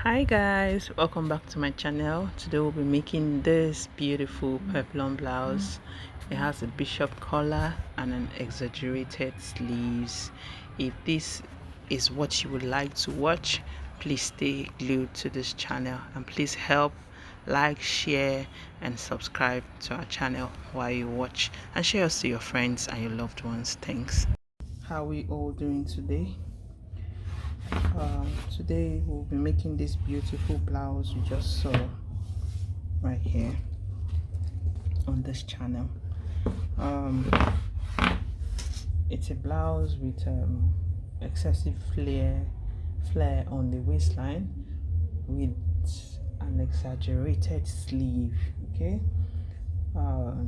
Hi guys, welcome back to my channel. Today we'll be making this beautiful peplum blouse. It has a bishop collar and an exaggerated sleeves. If this is what you would like to watch, please stay glued to this channel and please help like, share and subscribe to our channel while you watch, and share us to your friends and your loved ones. Thanks. How are we all doing today? Today we'll be making this beautiful blouse you just saw right here on this channel. It's a blouse with excessive flare on the waistline with an exaggerated sleeve. Okay,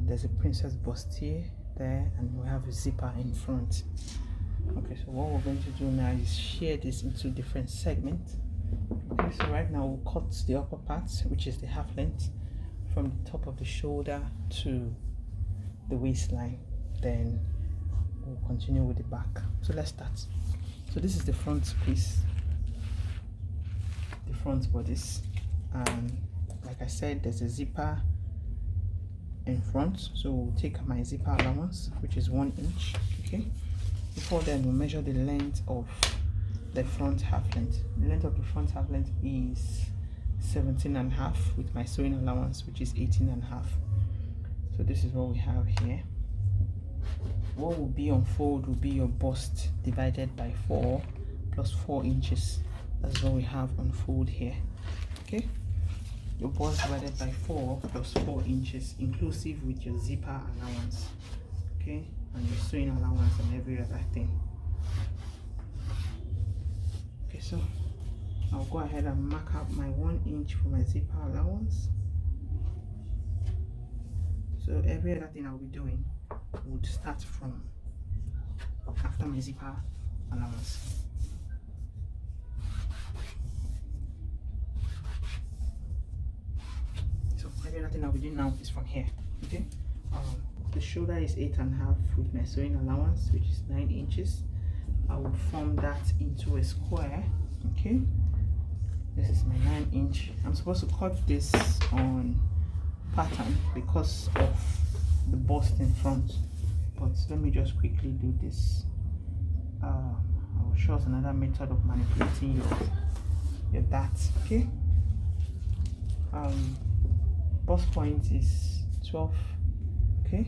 there's a princess bustier there and we have a zipper in front. Okay, so what we're going to do now is share this into different segments. Okay, so right now we'll cut the upper part, which is the half length, from the top of the shoulder to the waistline. Then we'll continue with the back. So let's start. So this is the front piece, the front bodice, and like I said, there's a zipper in front. So we'll take my zipper allowance, which is 1 inch. Okay. Before then, we'll measure the length of the front half length. The length of the front half length is 17.5 with my sewing allowance, which is 18.5. So this is what we have here. What will be on fold will be your bust divided by 4 plus 4 inches. That's what we have on fold here. Okay, your bust divided by 4 plus 4 inches, inclusive with your zipper allowance. Okay, and your sewing allowance and every other thing. Okay, so I'll go ahead and mark out my 1 inch for my zipper allowance. So every other thing I'll be doing would start from after my zipper allowance. So every other thing I'll be doing now is from here. Okay, the shoulder is 8.5 with my sewing allowance, which is 9 inches. I will form that into a square. Okay, this is my 9 inch. I'm supposed to cut this on pattern because of the bust in front, but let me just quickly do this. I will show us another method of manipulating your darts. Okay, bust point is 12. Okay,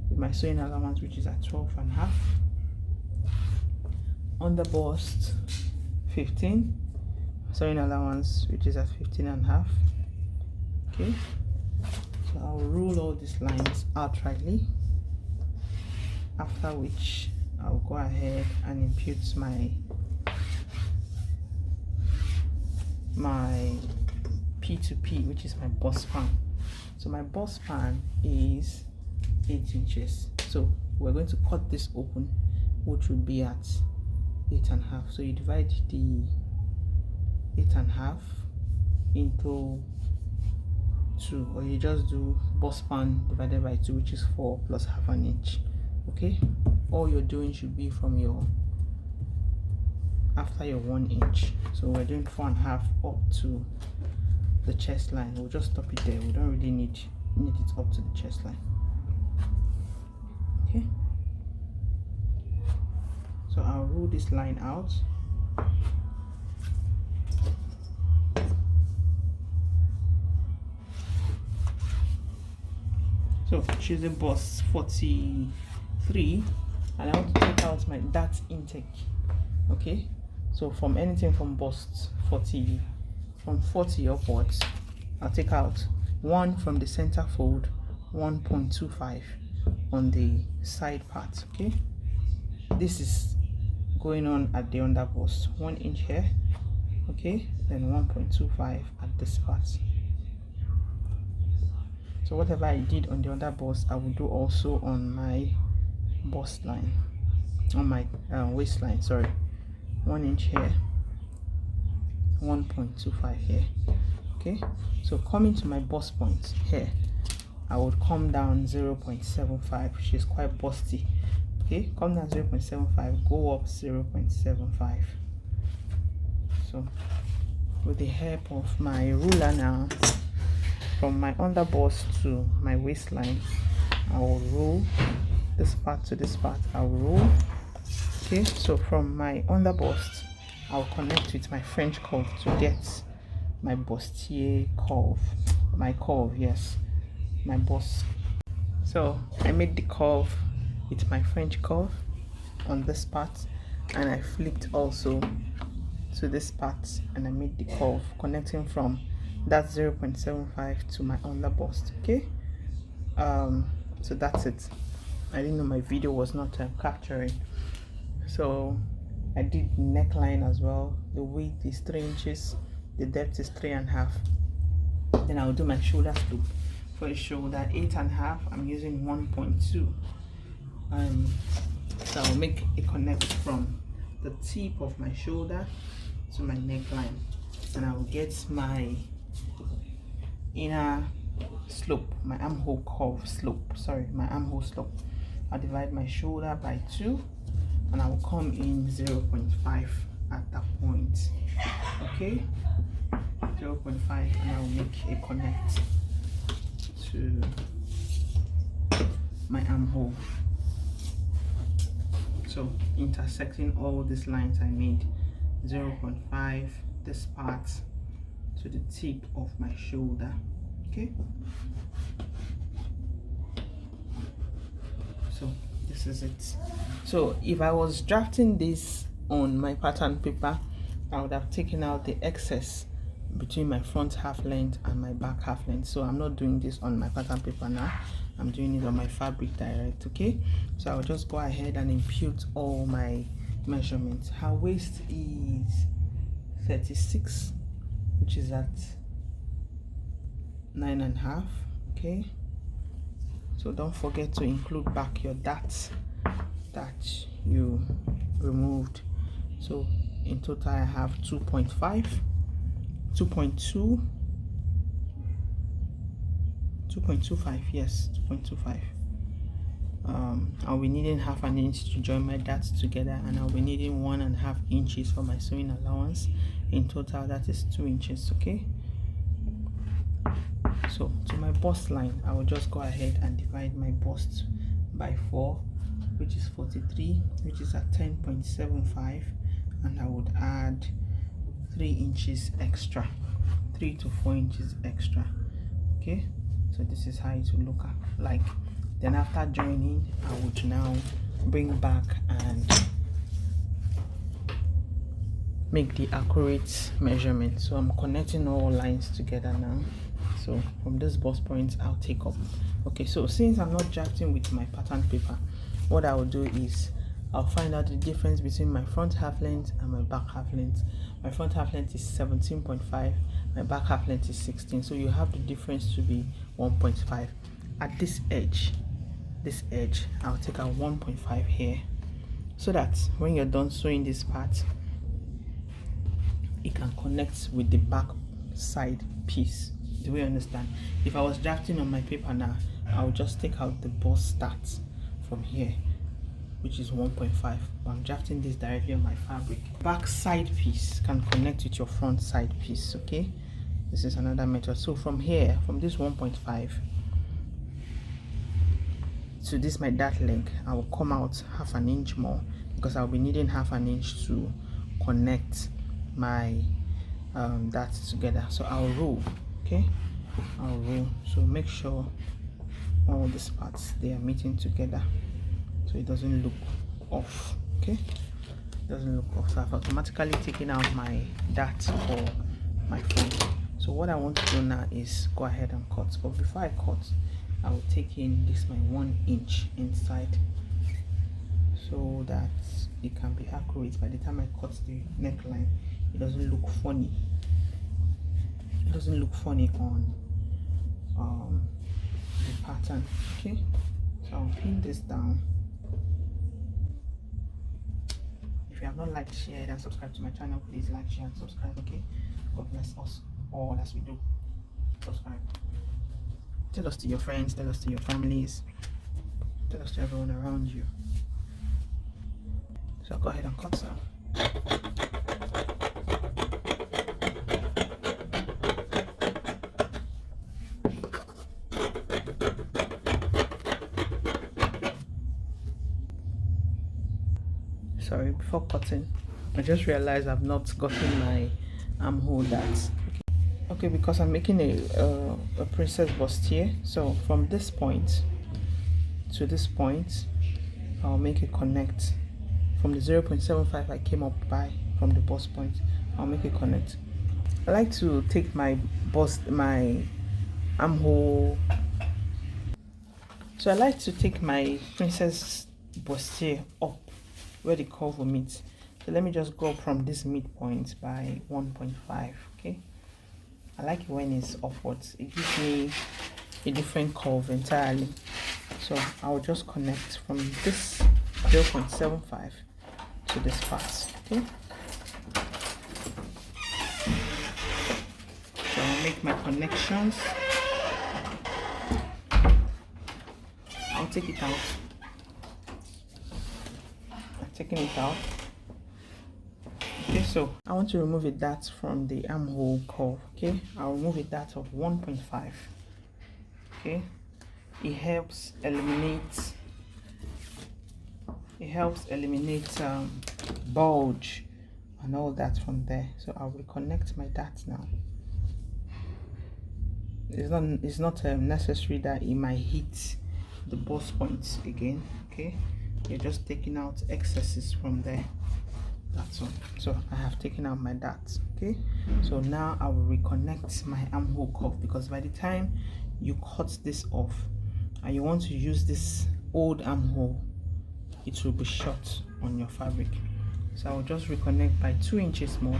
with my sewing allowance, which is at 12.5. On the bust, 15, sewing allowance, which is at 15.5. Okay, so I'll rule all these lines outrightly, after which I'll go ahead and impute my P2P, which is my bust span. So my bust span is 8 inches. So we're going to cut this open, which would be at 8.5. So you divide the 8.5 into 2, or you just do bust span divided by 2, which is 4 plus half an inch. Okay, all you're doing should be from your after your 1 inch. So we're doing 4.5 up to the chest line. We'll just stop it there. We don't really need it up to the chest line. Okay, so I'll rule this line out. So choosing bust 43, and I want to take out my dart intake. Okay, so from anything from bust 40, from 40 upwards, I'll take out 1 from the center fold, 1.25 on the side part. Okay, this is going on at the under bust, 1 inch here. Okay, then 1.25 at this part. So whatever I did on the under bust, I will do also on my bust line, on my waistline. Sorry, 1 inch here, 1.25 here. Okay, so coming to my bust point here, I would come down 0.75, which is quite busty. Okay, come down 0.75, go up 0.75. So with the help of my ruler now, from my underbust to my waistline, I will roll this part to this part. I will roll. Okay, so from my underbust, I'll connect with my French curve to get my bustier curve. My curve, yes, my bust. So I made the curve with my French curve on this part, and I flipped also to this part, and I made the curve connecting from that 0.75 to my underbust. Okay, so that's it. I didn't know my video was not capturing, so I did neckline as well. The width is 3 inches, the depth is 3.5. Then I'll do my shoulder loop. For the shoulder 8.5, I'm using 1.2. So I'll make a connect from the tip of my shoulder to my neckline, and I'll get my inner slope, my armhole curve slope. Sorry, my armhole slope. I'll divide my shoulder by 2, and I will come in 0.5 at that point. Okay, 0.5, and I will make a connect to my armhole. So intersecting all these lines I made, 0.5 this part to the tip of my shoulder. Okay, so this is it. So if I was drafting this on my pattern paper, I would have taken out the excess between my front half length and my back half length. So I'm not doing this on my pattern paper now, I'm doing it on my fabric direct. Okay, so I'll just go ahead and impute all my measurements. Her waist is 36, which is at 9.5. Okay, so don't forget to include back your darts that you removed. So in total I have 2.5, 2.2, 2.25, yes, 2.25. I'll be needing 1/2 inch to join my darts together, and I'll be needing 1.5 inches for my sewing allowance. In total that is 2 inches. Okay, so to my bust line, I will just go ahead and divide my bust by 4, which is 43, which is at 10.75, and I would add 3 inches extra, 3 to 4 inches extra. Okay, so this is how it will look like. Then after joining, I would now bring back and make the accurate measurement. So I'm connecting all lines together now. So from this bust point, I'll take up. Okay, so since I'm not drafting with my pattern paper, what I will do is I'll find out the difference between my front half length and my back half length. My front half length is 17.5, my back half length is 16. So you have the difference to be 1.5. At this edge, I'll take a 1.5 here, so that when you're done sewing this part, it can connect with the back side piece. Do we understand? If I was drafting on my paper now, I'll just take out the bust start from here, which is 1.5. But I'm drafting this directly on my fabric. Back side piece can connect with your front side piece. Okay, this is another method. So from here, from this 1.5 to this my dart length, I will come out 1/2 inch more, because I'll be needing 1/2 inch to connect my darts together. So I'll roll. Okay, I'll roll. So make sure all these parts, they are meeting together, so it doesn't look off. Okay, it doesn't look off. So I've automatically taken out my dart for my front. So what I want to do now is go ahead and cut. But before I cut, I will take in this my 1 inch inside, so that it can be accurate. By the time I cut the neckline, it doesn't look funny. It doesn't look funny on the pattern. Okay, so I'll pin this down. If you have not liked, shared, and subscribed to my channel, please like, share, and subscribe. Okay, God bless us all as we do. Subscribe. Tell us to your friends, tell us to your families, tell us to everyone around you. So go ahead and cut some. sorry, before cutting, I just realized I've not gotten my armhole dart. Okay, because I'm making a princess bustier, so from this point to this point, I'll make a connect. From the 0.75 I came up by from the bust point, I'll make a connect. I like to take my armhole. So I like to take my princess bustier up where the curve will meet. So let me just go from this midpoint by 1.5. Okay, I like it when it's upwards. It gives me a different curve entirely. So I'll just connect from this 0.75 to this part. Okay, so I'll make my connections. I'll take it out. I'm taking it out. Okay, so I want to remove a dart from the armhole curve. Okay, I'll remove a dart of 1.5. Okay, it helps eliminate bulge and all that from there. So I'll reconnect my dart now. It's not necessary that it might hit the bust points again. Okay, you're just taking out excesses from there. That's all. So I have taken out my darts. Okay, so now I will reconnect my armhole curve, because by the time you cut this off and you want to use this old armhole, it will be short on your fabric. So I will just reconnect by 2 inches more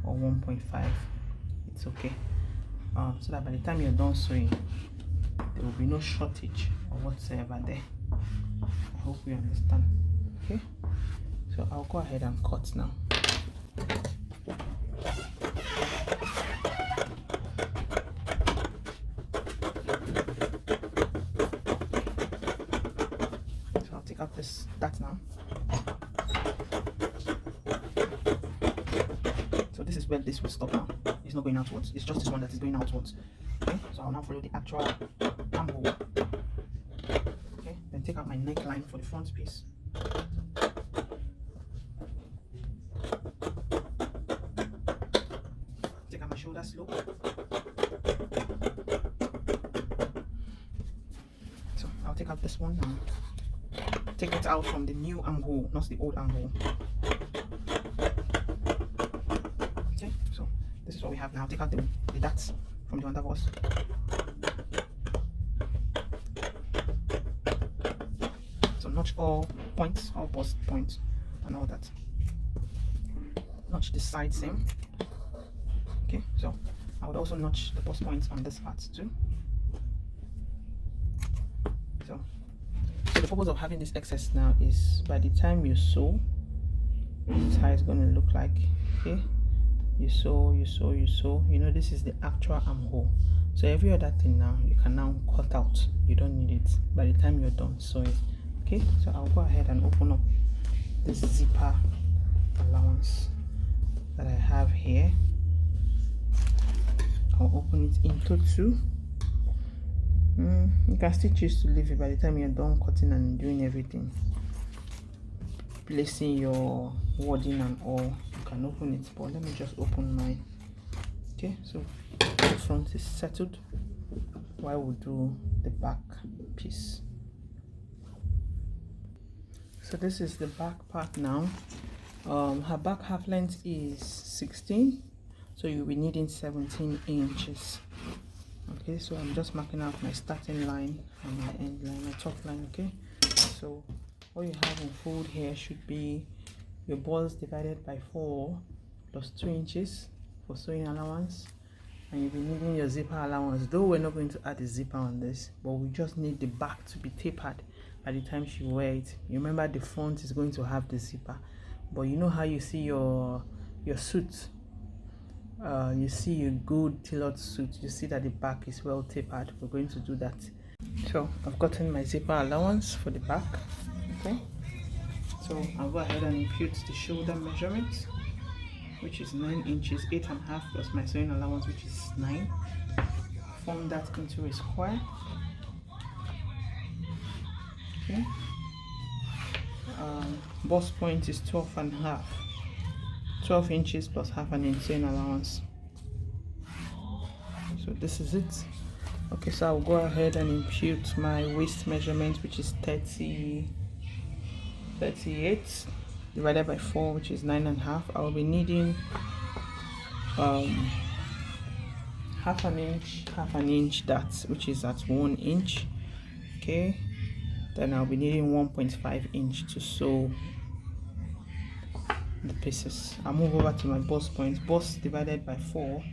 or 1.5. It's okay, so that by the time you're done sewing, there will be no shortage or whatsoever there. I hope you understand. Okay, so I'll go ahead and cut now. So I'll take out that now. So this is where this will stop now. It's not going outwards. It's just this one that is going outwards. Okay, so I'll now follow the actual armhole. Okay, then take out my neckline for the front piece. Take out my shoulder slope. So I'll take out this one now. Take it out from the new armhole, not the old armhole. Okay, so this is what we have now. Take out the darts from the underbust. So notch all points, all bust points and all that. Notch the side same. Okay, so I would also notch the bust points on this part too. So the purpose of having this excess now is by the time you sew, this is how it's going to look like. Okay, you sew, you know, this is the actual armhole. So every other thing now you can now cut out. You don't need it by the time you're done sewing. Okay, so I'll go ahead and open up this zipper allowance that I have here. I'll open it into two. You can still choose to leave it by the time you're done cutting and doing everything, placing your wording and all. You can open it, but let me just open mine. Okay, so the front is settled while we do the back piece. So this is the back part now. Her back half length is 16, so you'll be needing 17 inches. Okay, so I'm just marking out my starting line and my end line, my top line. Okay, so what you have in fold here should be your balls divided by 4 plus 2 inches for sewing allowance, and you'll be needing your zipper allowance, though we're not going to add a zipper on this, but we just need the back to be tapered by the time she wears it. You remember the front is going to have the zipper, but you know how you see your suit, you see a good tailored suit, you see that the back is well tapered. We're going to do that. So I've gotten my zipper allowance for the back. Okay, so I'll go ahead and impute the shoulder measurement, which is 9 inches, 8.5 plus my sewing allowance, which is 9. Form that into a square. Okay, bust point is 12.5, 12 inches plus half an inch seam allowance. So this is it. Okay, so I'll go ahead and impute my waist measurement, which is 38 divided by 4, which is 9.5. I'll be needing half an inch, that which is at 1 inch. Okay, then I'll be needing 1.5 inch to sew the pieces. I'll move over to my bust point. Bust divided by 4,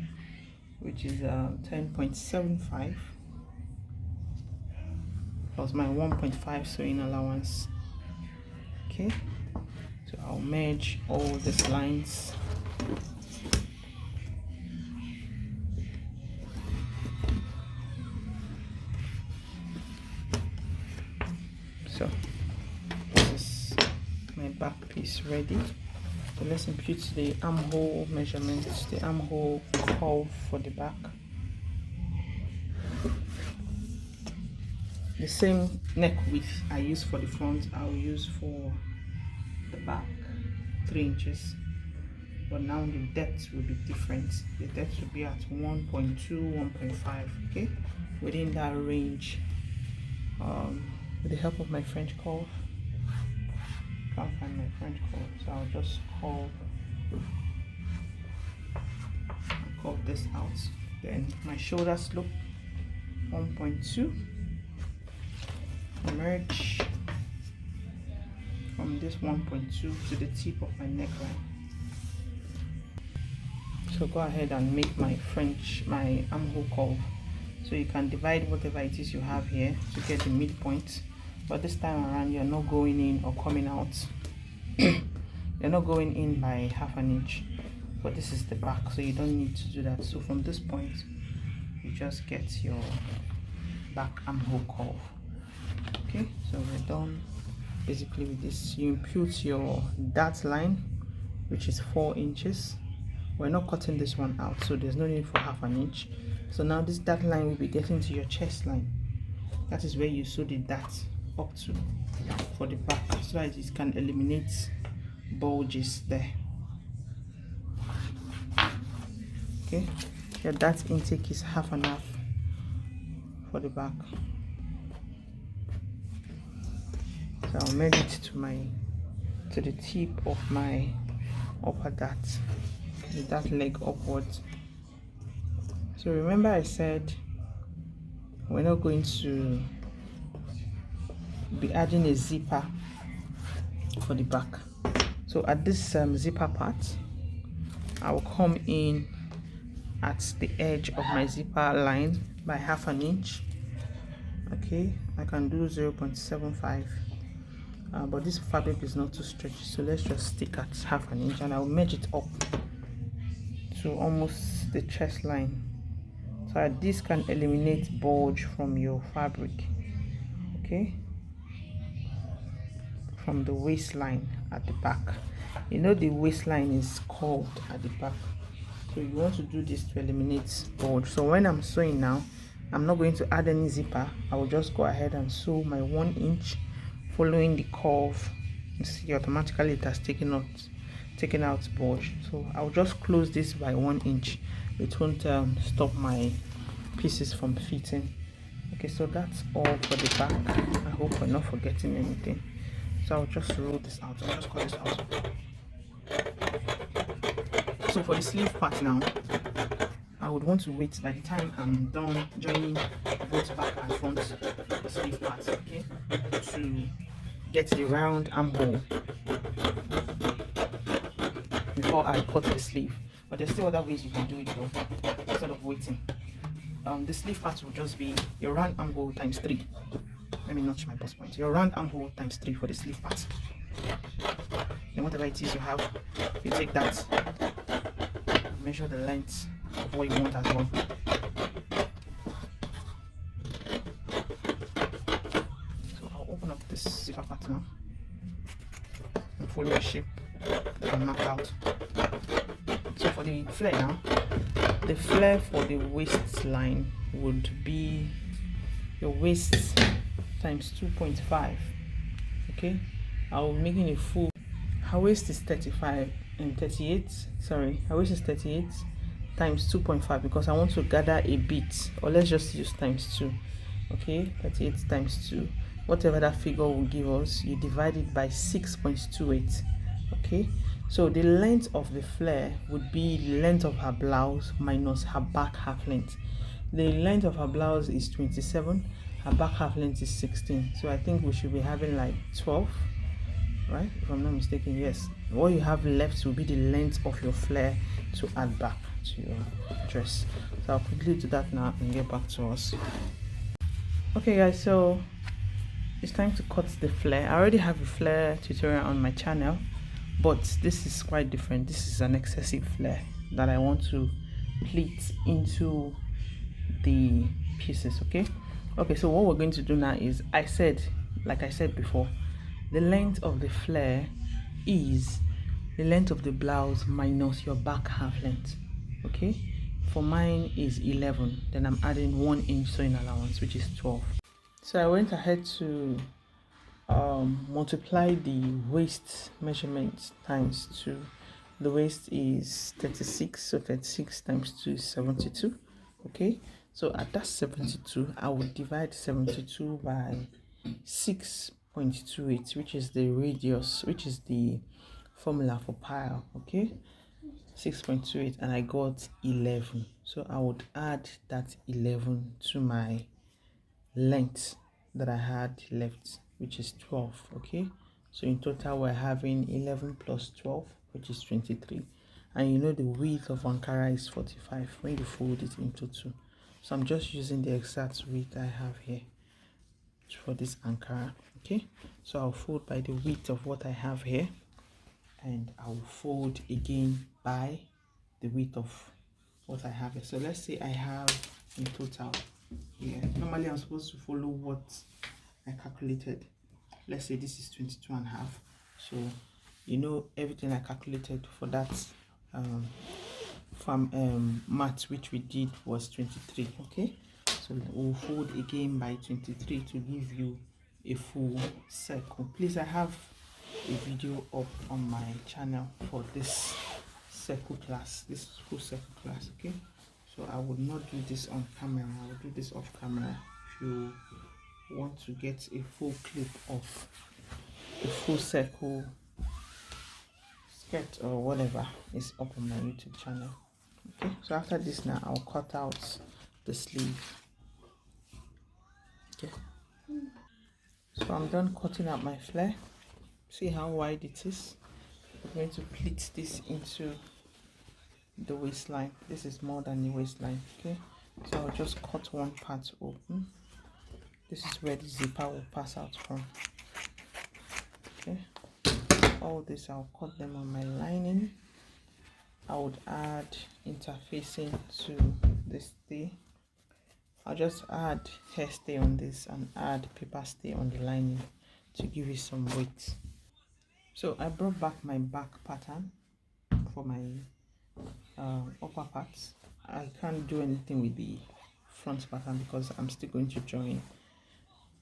which is 10.75 plus my 1.5 sewing allowance. Okay, so I'll merge all these lines. So this is my back piece ready. So let's impute the armhole measurements, the armhole curve for the back. The same neck width I use for the front, I'll use for the back, 3 inches. But now the depth will be different. The depth will be at 1.2, 1.5. Okay, within that range. With the help of my French curve, can't find my French curve, so I'll just curve this out. Then my shoulder slope 1.2. Merge from this 1.2 to the tip of my neckline. So go ahead and make my armhole curve. So you can divide whatever it is you have here to get the midpoint, but this time around you're not going in or coming out. You're not going in by half an inch, but this is the back, so you don't need to do that. So from this point you just get your back armhole curve. Okay, so we're done basically with this. You impute your dart line, which is 4 inches. We're not cutting this one out, so there's no need for half an inch. So now this dart line will be getting to your chest line. That is where you sew the dart up to for the back, so that it can eliminate bulges there. Okay, your dart intake is 1/2 for the back. So I'll merge it to the tip of my upper dart, the dart leg upwards. So remember I said we're not going to be adding a zipper for the back. So at this zipper part, I will come in at the edge of my zipper line by half an inch. Okay, I can do 0.75. But this fabric is not too stretchy, so let's just stick at half an inch, and I'll merge it up to almost the chest line, so that this can eliminate bulge from your fabric. Okay, from the waistline at the back. You know the waistline is curved at the back, so you want to do this to eliminate bulge. So when I'm sewing now, I'm not going to add any zipper. I will just go ahead and sew my 1 inch following the curve. You see, automatically it has taken out bulge. So I'll just close this by 1 inch. It won't stop my pieces from fitting. Okay, so that's all for the back. I hope we're not forgetting anything. So I'll just roll this out. I'll just cut this out. So for the sleeve part now, I would want to wait by the time I'm done joining both back and front the sleeve part, okay, to get the round armhole before I cut the sleeve. But there's still other ways you can do it though, instead of waiting. The sleeve part will just be your round armhole times 3. Let me notch my bust point. Your round armhole times 3 for the sleeve part. Then whatever it is you have, you take that, measure the length of what you want as well. So I'll open up this zipper part now and follow the shape that I marked out. So for the flare now, the flare for the waistline would be your waist times 2.5. Okay, I'll be making a full. Her waist is 38. Sorry, her waist is 38 times 2.5 because I want to gather a bit, or let's just use times 2. Okay, 38 times 2, whatever that figure will give us, you divide it by 6.28. Okay, so the length of the flare would be the length of her blouse minus her back half length. The length of her blouse is 27, her back half length is 16, so I think we should be having like 12, right? If I'm not mistaken, yes. What you have left will be the length of your flare to add back to your dress. So I'll quickly do that now and get back to us. Okay guys, so it's time to cut the flare. I already have a flare tutorial on my channel, but this is quite different. This is an excessive flare that I want to pleat into the pieces. Okay, so what we're going to do now is, like I said before, the length of the flare is the length of the blouse minus your back half length. Okay, for mine is 11, then I'm adding 1 inch sewing allowance, which is 12. So I went ahead to multiply the waist measurement times 2. The waist is 36, so 36 times 2 is 72. Okay, so at that 72, I will divide 72 by 6.28, which is the radius, which is the formula for pile. Okay, 6.28, and I got 11. So I would add that 11 to my length that I had left, which is 12. Okay, so in total we're having 11 plus 12, which is 23. And you know the width of Ankara is 45 when you fold it into 2. So I'm just using the exact width I have here for this Ankara. Okay, so I'll fold by the width of what I have here, and I will fold again by the width of what I have here. So let's say I have in total here, normally I'm supposed to follow what I calculated. Let's say this is 22.5. So you know everything I calculated for that math which we did was 23. Okay, so we'll fold again by 23 to give you a full circle. Please, I have a video up on my channel for this circle class, this full circle class. Okay, so I would not do this on camera, I will do this off camera. If you want to get a full clip of the full circle skirt or whatever, is up on my YouTube channel. Okay, so after this now I'll cut out the sleeve. Okay, so I'm done cutting out my flare. See how wide it is. I'm going to pleat this into the waistline. This is more than the waistline. Okay, so I'll just cut one part open. This is where the zipper will pass out from. Okay, all this I'll cut them on my lining. I would add interfacing to this stay. I'll just add hairstay on this and add paper stay on the lining to give it some weight. So I brought back my back pattern for my upper parts. I can't do anything with the front pattern because I'm still going to join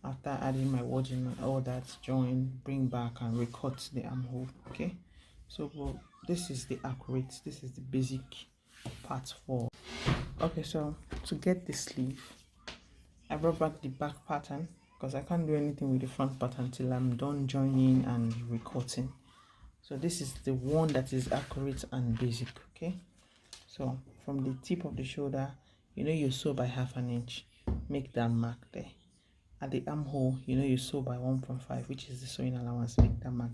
after adding my wadding and all that. Join, bring back and recut the armhole. Okay, so this is the accurate, this is the basic part for. Okay, so to get the sleeve, I brought back the back pattern because I can't do anything with the front pattern till I'm done joining and recutting. So this is the one that is accurate and basic. Okay, so from the tip of the shoulder, you know you sew by ½ inch, make that mark there. At the armhole, you know you sew by 1.5, which is the sewing allowance, make that mark